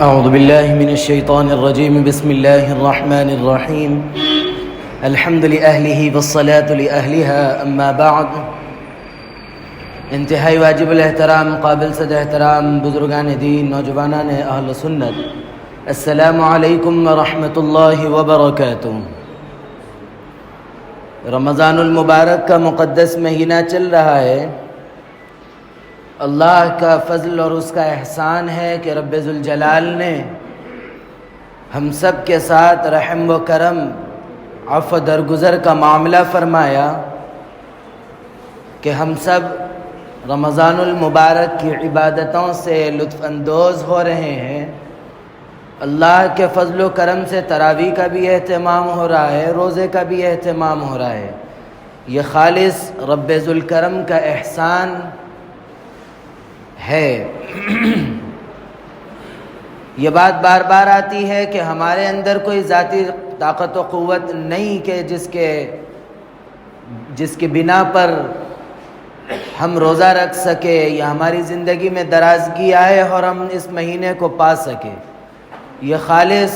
اعوذ باللہ من الشیطان الرجیم بسم اللہ الرحمن الرحیم الحمد لأہلہ والصلاة لأہلہا اما بعد۔ انتہائی واجب الاحترام، قابل صد احترام بزرگان دین، نوجوانان اہل سنت، السلام علیکم ورحمۃ اللہ وبرکاتہ۔ رمضان المبارک کا مقدس مہینہ چل رہا ہے۔ اللہ کا فضل اور اس کا احسان ہے کہ رب ذوالجلال نے ہم سب کے ساتھ رحم و کرم، عفو درگزر کا معاملہ فرمایا کہ ہم سب رمضان المبارک کی عبادتوں سے لطف اندوز ہو رہے ہیں۔ اللہ کے فضل و کرم سے تراویح کا بھی اہتمام ہو رہا ہے، روزے کا بھی اہتمام ہو رہا ہے۔ یہ خالص رب ذوالکرم کا احسان ہے۔ یہ بات بار بار آتی ہے کہ ہمارے اندر کوئی ذاتی طاقت و قوت نہیں کہ جس کی بنا پر ہم روزہ رکھ سکے یا ہماری زندگی میں درازگی آئے اور ہم اس مہینے کو پا سکے۔ یہ خالص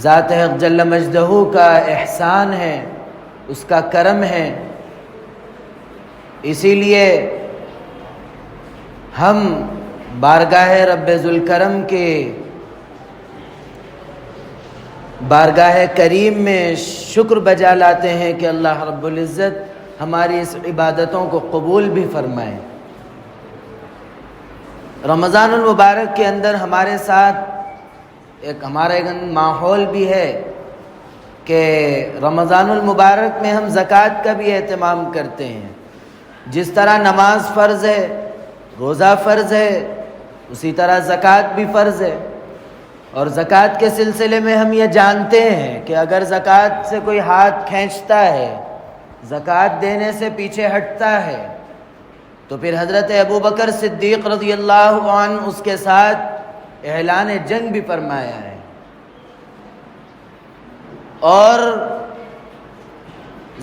ذات حق جل مجدہ کا احسان ہے، اس کا کرم ہے۔ اسی لیے ہم بارگاہ رب ذوالکرم کے بارگاہ کریم میں شکر بجا لاتے ہیں کہ اللہ رب العزت ہماری اس عبادتوں کو قبول بھی فرمائے۔ رمضان المبارک کے اندر ہمارے ساتھ ہمارا ایک ماحول بھی ہے کہ رمضان المبارک میں ہم زکوٰۃ کا بھی اہتمام کرتے ہیں۔ جس طرح نماز فرض ہے، روزہ فرض ہے، اسی طرح زکوٰۃ بھی فرض ہے۔ اور زکوٰۃ کے سلسلے میں ہم یہ جانتے ہیں کہ اگر زکوٰۃ سے کوئی ہاتھ کھینچتا ہے، زکوٰۃ دینے سے پیچھے ہٹتا ہے، تو پھر حضرت ابوبکر صدیق رضی اللہ عنہ اس کے ساتھ اعلان جنگ بھی فرمایا ہے۔ اور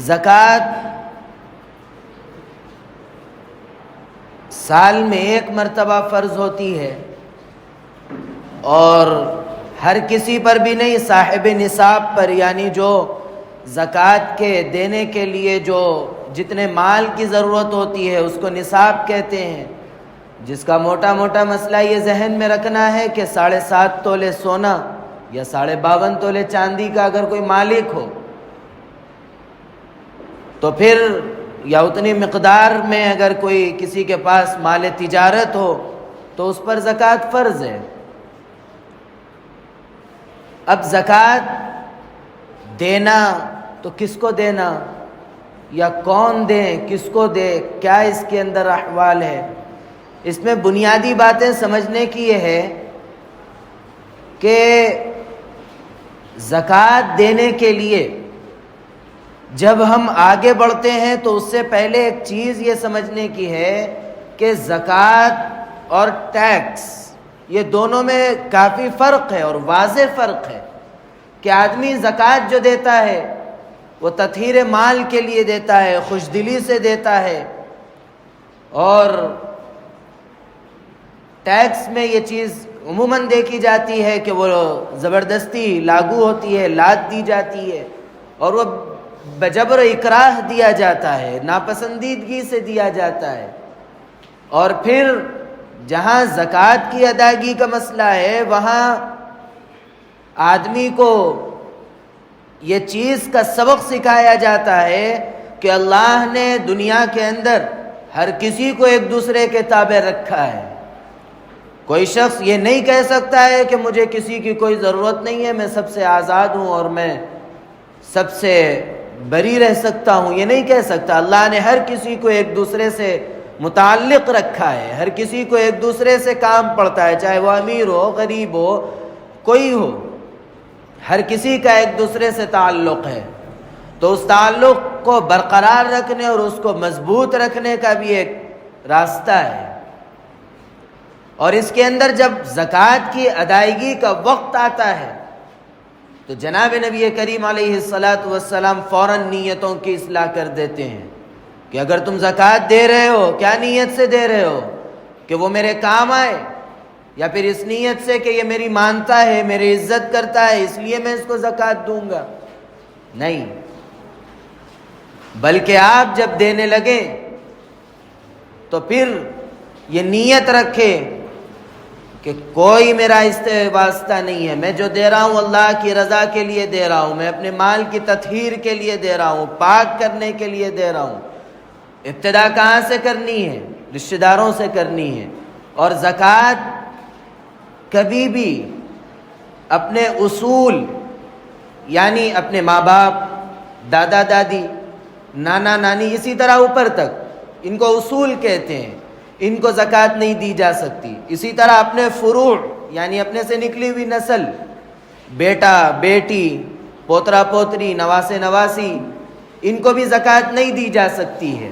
زکوٰۃ سال میں ایک مرتبہ فرض ہوتی ہے، اور ہر کسی پر بھی نہیں، صاحب نصاب پر، یعنی جو زکوٰۃ کے دینے کے لیے جو جتنے مال کی ضرورت ہوتی ہے اس کو نصاب کہتے ہیں۔ جس کا موٹا موٹا مسئلہ یہ ذہن میں رکھنا ہے کہ 7.5 تولے سونا یا 52.5 تولے چاندی کا اگر کوئی مالک ہو تو پھر، یا اتنی مقدار میں اگر کوئی کسی کے پاس مال تجارت ہو تو اس پر زکوٰۃ فرض ہے۔ اب زکوٰۃ دینا تو کس کو دینا، یا کون دے، کس کو دے، کیا اس کے اندر احوال ہے، اس میں بنیادی باتیں سمجھنے کی یہ ہے کہ زکوٰۃ دینے کے لیے جب ہم آگے بڑھتے ہیں تو اس سے پہلے ایک چیز یہ سمجھنے کی ہے کہ زکوٰۃ اور ٹیکس، یہ دونوں میں کافی فرق ہے اور واضح فرق ہے۔ کہ آدمی زکوٰۃ جو دیتا ہے وہ تطہیر مال کے لیے دیتا ہے، خوش دلی سے دیتا ہے، اور ٹیکس میں یہ چیز عموماً دیکھی جاتی ہے کہ وہ زبردستی لاگو ہوتی ہے، لاد دی جاتی ہے، اور وہ بجبر اکراہ دیا جاتا ہے، ناپسندیدگی سے دیا جاتا ہے۔ اور پھر جہاں زکوٰۃ کی ادائیگی کا مسئلہ ہے وہاں آدمی کو یہ چیز کا سبق سکھایا جاتا ہے کہ اللہ نے دنیا کے اندر ہر کسی کو ایک دوسرے کے تابع رکھا ہے۔ کوئی شخص یہ نہیں کہہ سکتا ہے کہ مجھے کسی کی کوئی ضرورت نہیں ہے، میں سب سے آزاد ہوں اور میں سب سے بری رہ سکتا ہوں، یہ نہیں کہہ سکتا۔ اللہ نے ہر کسی کو ایک دوسرے سے متعلق رکھا ہے، ہر کسی کو ایک دوسرے سے کام پڑتا ہے، چاہے وہ امیر ہو، غریب ہو، کوئی ہو، ہر کسی کا ایک دوسرے سے تعلق ہے۔ تو اس تعلق کو برقرار رکھنے اور اس کو مضبوط رکھنے کا بھی ایک راستہ ہے۔ اور اس کے اندر جب زکوٰۃ کی ادائیگی کا وقت آتا ہے تو جناب نبی کریم علیہ السلام فوراً نیتوں کی اصلاح کر دیتے ہیں کہ اگر تم زکوٰۃ دے رہے ہو، کیا نیت سے دے رہے ہو؟ کہ وہ میرے کام آئے، یا پھر اس نیت سے کہ یہ میری مانتا ہے، میری عزت کرتا ہے، اس لیے میں اس کو زکوٰۃ دوں گا، نہیں، بلکہ آپ جب دینے لگے تو پھر یہ نیت رکھے کہ کوئی میرا اس سے واسطہ نہیں ہے، میں جو دے رہا ہوں اللہ کی رضا کے لیے دے رہا ہوں، میں اپنے مال کی تطہیر کے لیے دے رہا ہوں، پاک کرنے کے لیے دے رہا ہوں۔ ابتدا کہاں سے کرنی ہے؟ رشتہ داروں سے کرنی ہے۔ اور زکوٰۃ کبھی بھی اپنے اصول، یعنی اپنے ماں باپ، دادا دادی، نانا نانی، اسی طرح اوپر تک، ان کو اصول کہتے ہیں، ان کو زکوٰۃ نہیں دی جا سکتی۔ اسی طرح اپنے فروع، یعنی اپنے سے نکلی ہوئی نسل، بیٹا بیٹی، پوترا پوتری، نواسے نواسی، ان کو بھی زکوٰۃ نہیں دی جا سکتی ہے۔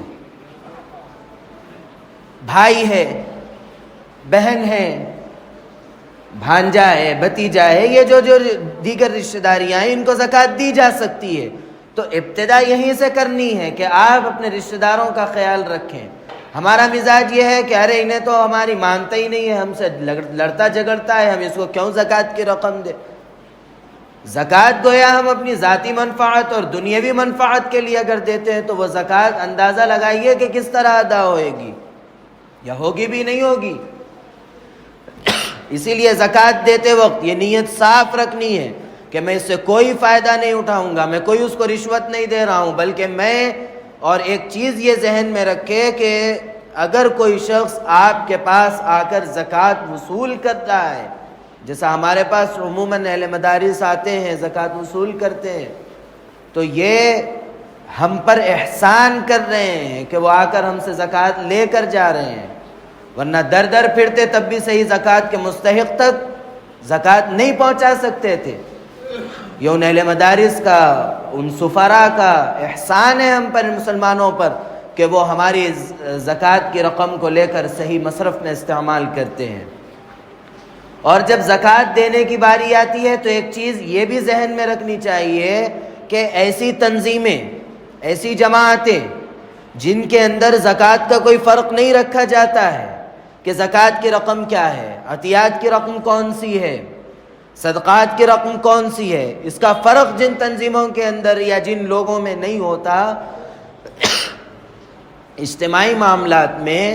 بھائی ہے، بہن ہے، بھانجا ہے، بھتیجا ہے، یہ جو دیگر رشتہ داریاں ہیں، ان کو زکوٰۃ دی جا سکتی ہے۔ تو ابتدا یہیں سے کرنی ہے کہ آپ اپنے رشتہ داروں کا خیال رکھیں۔ ہمارا مزاج یہ ہے کہ ارے انہیں تو ہماری مانتا ہی نہیں ہے، ہم سے لڑتا جھگڑتا ہے، ہم اس کو کیوں زکوٰۃ کی رقم دے۔ زکوٰۃ گویا ہم اپنی ذاتی منفعت اور دنیاوی منفعت کے لیے اگر دیتے ہیں تو وہ زکوٰۃ اندازہ لگائیے کہ کس طرح ادا ہوئے گی، یا ہوگی بھی نہیں ہوگی۔ اسی لیے زکوٰۃ دیتے وقت یہ نیت صاف رکھنی ہے کہ میں اس سے کوئی فائدہ نہیں اٹھاؤں گا، میں کوئی اس کو رشوت نہیں دے رہا ہوں، بلکہ میں، اور ایک چیز یہ ذہن میں رکھے کہ اگر کوئی شخص آپ کے پاس آ کر زکوٰۃ وصول کرتا ہے، جیسا ہمارے پاس عموماً اہل مدارس آتے ہیں زکوٰۃ وصول کرتے ہیں، تو یہ ہم پر احسان کر رہے ہیں کہ وہ آ کر ہم سے زکوٰۃ لے کر جا رہے ہیں، ورنہ در در پھرتے تب بھی صحیح زکوٰۃ کے مستحق تک زکوٰۃ نہیں پہنچا سکتے تھے۔ یہ ان اہل مدارس کا، ان سفراء کا احسان ہے ہم پر، مسلمانوں پر، کہ وہ ہماری زکوٰۃ کی رقم کو لے کر صحیح مصرف میں استعمال کرتے ہیں۔ اور جب زکوٰۃ دینے کی باری آتی ہے تو ایک چیز یہ بھی ذہن میں رکھنی چاہیے کہ ایسی تنظیمیں، ایسی جماعتیں جن کے اندر زکوٰۃ کا کوئی فرق نہیں رکھا جاتا ہے کہ زکوٰۃ کی رقم کیا ہے، عطیات کی رقم کون سی ہے، صدقات کی رقم کون سی ہے، اس کا فرق جن تنظیموں کے اندر یا جن لوگوں میں نہیں ہوتا، اجتماعی معاملات میں،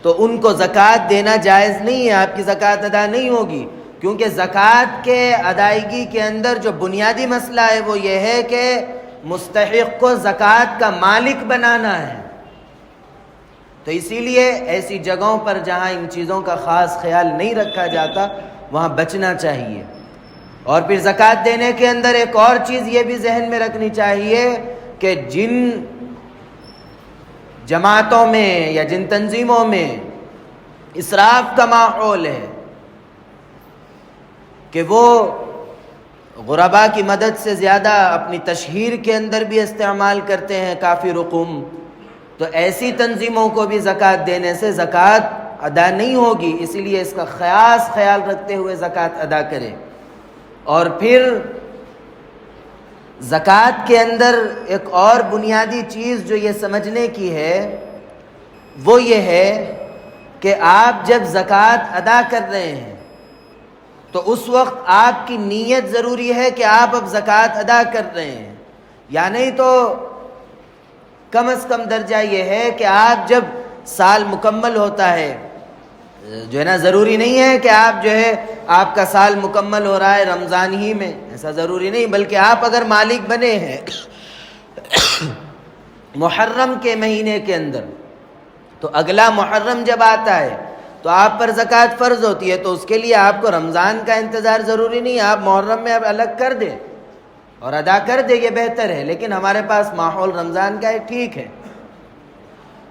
تو ان کو زکوٰۃ دینا جائز نہیں ہے، آپ کی زکوٰۃ ادا نہیں ہوگی، کیونکہ زکوٰۃ کے ادائیگی کے اندر جو بنیادی مسئلہ ہے وہ یہ ہے کہ مستحق کو زکوٰۃ کا مالک بنانا ہے۔ تو اسی لیے ایسی جگہوں پر جہاں ان چیزوں کا خاص خیال نہیں رکھا جاتا وہاں بچنا چاہیے۔ اور پھر زکوٰۃ دینے کے اندر ایک اور چیز یہ بھی ذہن میں رکھنی چاہیے کہ جن جماعتوں میں یا جن تنظیموں میں اسراف کا ماحول ہے کہ وہ غرباء کی مدد سے زیادہ اپنی تشہیر کے اندر بھی استعمال کرتے ہیں کافی رقوم، تو ایسی تنظیموں کو بھی زکوٰۃ دینے سے زکوٰۃ ادا نہیں ہوگی، اسی لیے اس کا خاص خیال رکھتے ہوئے زکوٰۃ ادا کریں۔ اور پھر زکوٰۃ کے اندر ایک اور بنیادی چیز جو یہ سمجھنے کی ہے وہ یہ ہے کہ آپ جب زکوٰۃ ادا کر رہے ہیں تو اس وقت آپ کی نیت ضروری ہے کہ آپ اب زکوٰۃ ادا کر رہے ہیں، یا نہیں تو کم از کم درجہ یہ ہے کہ آپ جب سال مکمل ہوتا ہے، جو ہے نا، ضروری نہیں ہے کہ آپ جو ہے آپ کا سال مکمل ہو رہا ہے رمضان ہی میں، ایسا ضروری نہیں، بلکہ آپ اگر مالک بنے ہیں محرم کے مہینے کے اندر، تو اگلا محرم جب آتا ہے تو آپ پر زکوٰۃ فرض ہوتی ہے، تو اس کے لیے آپ کو رمضان کا انتظار ضروری نہیں، آپ محرم میں اب الگ کر دیں اور ادا کر دیں، یہ بہتر ہے۔ لیکن ہمارے پاس ماحول رمضان کا ہے، ٹھیک ہے،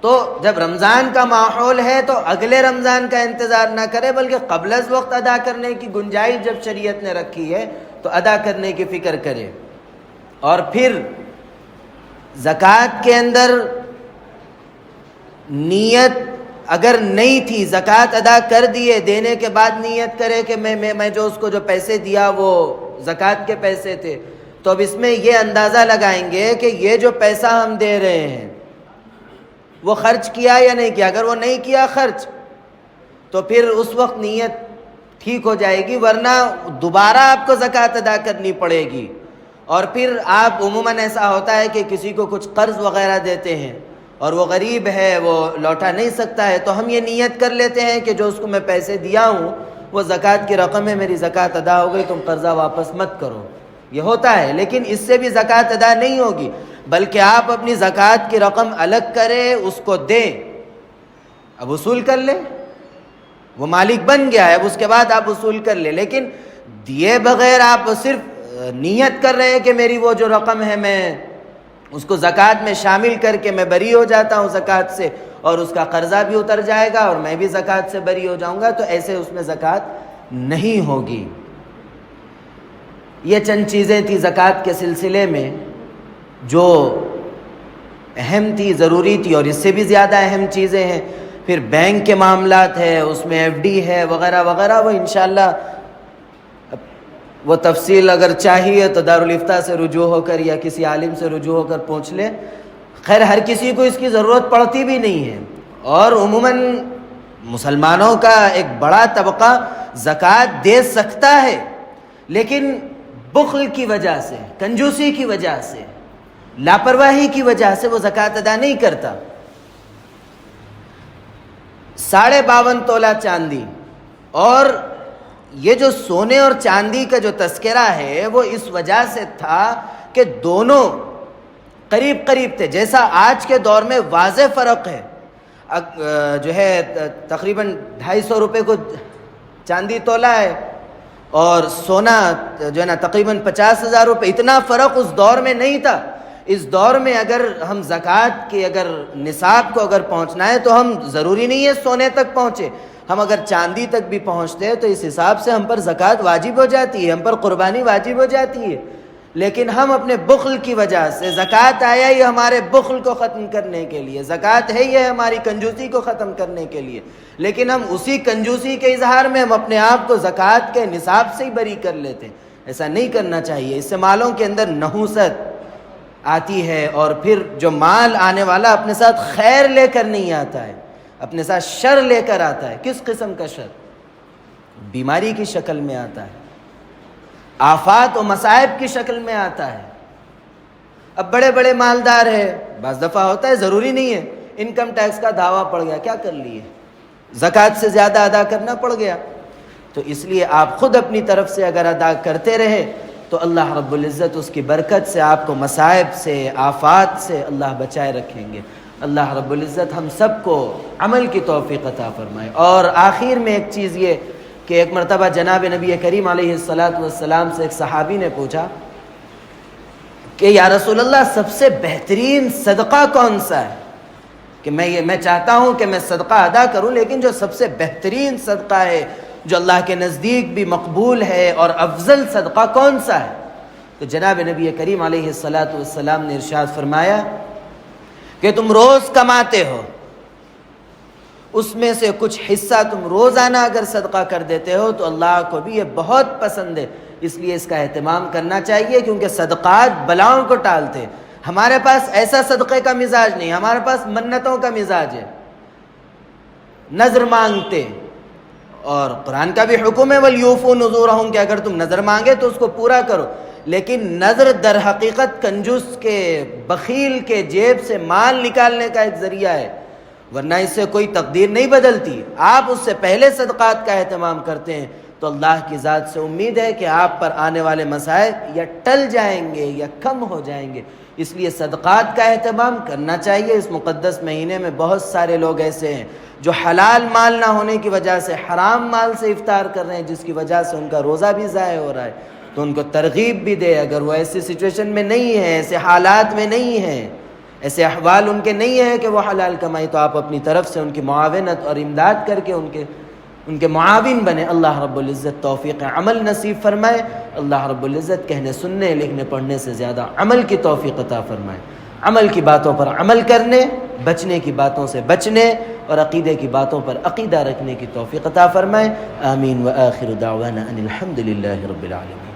تو جب رمضان کا ماحول ہے تو اگلے رمضان کا انتظار نہ کرے، بلکہ قبل از وقت ادا کرنے کی گنجائش جب شریعت نے رکھی ہے تو ادا کرنے کی فکر کرے۔ اور پھر زکوٰۃ کے اندر نیت اگر نہیں تھی، زکوٰۃ ادا کر دیے، دینے کے بعد نیت کرے کہ میں جو اس کو جو پیسے دیا وہ زکوٰۃ کے پیسے تھے، تو اب اس میں یہ اندازہ لگائیں گے کہ یہ جو پیسہ ہم دے رہے ہیں وہ خرچ کیا یا نہیں کیا۔ اگر وہ نہیں کیا خرچ تو پھر اس وقت نیت ٹھیک ہو جائے گی، ورنہ دوبارہ آپ کو زکوٰۃ ادا کرنی پڑے گی۔ اور پھر آپ عموماً ایسا ہوتا ہے کہ کسی کو کچھ قرض وغیرہ دیتے ہیں اور وہ غریب ہے، وہ لوٹا نہیں سکتا ہے، تو ہم یہ نیت کر لیتے ہیں کہ جو اس کو میں پیسے دیا ہوں وہ زکوٰۃ کی رقم ہے، میری زکوٰۃ ادا ہو گئی، تم قرضہ واپس مت کرو۔ یہ ہوتا ہے، لیکن اس سے بھی زکوٰۃ ادا نہیں ہوگی، بلکہ آپ اپنی زکوٰۃ کی رقم الگ کریں، اس کو دیں، اب وصول کر لیں، وہ مالک بن گیا ہے، اب اس کے بعد آپ وصول کر لیں۔ لیکن دیے بغیر آپ صرف نیت کر رہے ہیں کہ میری وہ جو رقم ہے میں اس کو زکوٰۃ میں شامل کر کے میں بری ہو جاتا ہوں زکوٰۃ سے، اور اس کا قرضہ بھی اتر جائے گا اور میں بھی زکوٰۃ سے بری ہو جاؤں گا، تو ایسے اس میں زکوٰۃ نہیں ہوگی۔ یہ چند چیزیں تھیں زکوٰۃ کے سلسلے میں جو اہم تھی، ضروری تھی، اور اس سے بھی زیادہ اہم چیزیں ہیں۔ پھر بینک کے معاملات ہے، اس میں ایف ڈی ہے وغیرہ وغیرہ، وہ انشاءاللہ وہ تفصیل اگر چاہیے تو دارالفتاء سے رجوع ہو کر یا کسی عالم سے رجوع ہو کر پوچھ لے۔ خیر ہر کسی کو اس کی ضرورت پڑتی بھی نہیں ہے، اور عموماً مسلمانوں کا ایک بڑا طبقہ زکوٰۃ دے سکتا ہے، لیکن بخل کی وجہ سے، کنجوسی کی وجہ سے، لاپرواہی کی وجہ سے وہ زکوٰۃ ادا نہیں کرتا۔ 52.5 تولہ چاندی، اور یہ جو سونے اور چاندی کا جو تذکرہ ہے وہ اس وجہ سے تھا کہ دونوں قریب قریب تھے۔ جیسا آج کے دور میں واضح فرق ہے، جو ہے تقریباً 250 روپے کو چاندی تولا ہے، اور سونا جو ہے نا تقریباً 50,000 روپے۔ اتنا فرق اس دور میں نہیں تھا۔ اس دور میں اگر ہم زکوٰۃ کے اگر نصاب کو اگر پہنچنا ہے تو ہم ضروری نہیں ہے سونے تک پہنچے، ہم اگر چاندی تک بھی پہنچتے ہیں تو اس حساب سے ہم پر زکوٰۃ واجب ہو جاتی ہے، ہم پر قربانی واجب ہو جاتی ہے۔ لیکن ہم اپنے بخل کی وجہ سے، زکوٰۃ آیا ہی ہمارے بخل کو ختم کرنے کے لیے، زکوٰۃ ہے یہ ہماری کنجوسی کو ختم کرنے کے لیے، لیکن ہم اسی کنجوسی کے اظہار میں ہم اپنے آپ کو زکوٰۃ کے نصاب سے ہی بری کر لیتے ہیں۔ ایسا نہیں کرنا چاہیے، اس سے مالوں کے اندر نحوست آتی ہے، اور پھر جو مال آنے والا اپنے ساتھ خیر لے کر نہیں آتا ہے، اپنے ساتھ شر لے کر آتا ہے۔ کس قسم کا شر؟ بیماری کی شکل میں آتا ہے، آفات و مصائب کی شکل میں آتا ہے۔ اب بڑے بڑے مالدار ہیں، بعض دفعہ ہوتا ہے، ضروری نہیں ہے، انکم ٹیکس کا دعویٰ پڑ گیا، کیا کر لیے، زکوٰۃ سے زیادہ ادا کرنا پڑ گیا۔ تو اس لیے آپ خود اپنی طرف سے اگر ادا کرتے رہے تو اللہ رب العزت اس کی برکت سے آپ کو مصائب سے، آفات سے اللہ بچائے رکھیں گے۔ اللہ رب العزت ہم سب کو عمل کی توفیق عطا فرمائے۔ اور آخر میں ایک چیز یہ کہ ایک مرتبہ جناب نبی کریم علیہ السلام سے ایک صحابی نے پوچھا کہ یا رسول اللہ سب سے بہترین صدقہ کون سا ہے، کہ میں چاہتا ہوں کہ میں صدقہ ادا کروں، لیکن جو سب سے بہترین صدقہ ہے، جو اللہ کے نزدیک بھی مقبول ہے اور افضل صدقہ کون سا ہے؟ تو جناب نبی کریم علیہ السلام نے ارشاد فرمایا کہ تم روز کماتے ہو، اس میں سے کچھ حصہ تم روزانہ اگر صدقہ کر دیتے ہو تو اللہ کو بھی یہ بہت پسند ہے، اس لیے اس کا اہتمام کرنا چاہیے، کیونکہ صدقات بلاؤں کو ٹالتے ہیں۔ ہمارے پاس ایسا صدقے کا مزاج نہیں، ہمارے پاس منتوں کا مزاج ہے، نذر مانگتے، اور قرآن کا بھی حکم ہے وَلْيُوفُوا نُذُورَهُمْ کہ اگر تم نذر مانگے تو اس کو پورا کرو، لیکن نذر در حقیقت کنجوس کے، بخیل کے جیب سے مال نکالنے کا ایک ذریعہ ہے، ورنہ اس سے کوئی تقدیر نہیں بدلتی۔ آپ اس سے پہلے صدقات کا اہتمام کرتے ہیں تو اللہ کی ذات سے امید ہے کہ آپ پر آنے والے مسائل یا ٹل جائیں گے یا کم ہو جائیں گے۔ اس لیے صدقات کا اہتمام کرنا چاہیے۔ اس مقدس مہینے میں بہت سارے لوگ ایسے ہیں جو حلال مال نہ ہونے کی وجہ سے حرام مال سے افطار کر رہے ہیں، جس کی وجہ سے ان کا روزہ بھی ضائع ہو رہا ہے، تو ان کو ترغیب بھی دے، اگر وہ ایسی سچویشن میں نہیں ہے، ایسے حالات میں نہیں ہیں، ایسے احوال ان کے نہیں ہیں کہ وہ حلال کمائیں، تو آپ اپنی طرف سے ان کی معاونت اور امداد کر کے ان کے معاون بنے۔ اللہ رب العزت توفیق عمل نصیب فرمائے۔ اللہ رب العزت کہنے، سننے، لکھنے، پڑھنے سے زیادہ عمل کی توفیق عطا فرمائے۔ عمل کی باتوں پر عمل کرنے، بچنے کی باتوں سے بچنے، اور عقیدے کی باتوں پر عقیدہ رکھنے کی توفیق عطا فرمائے۔ آمین۔ وآخر دعوانا ان الحمد للہ رب العالمین۔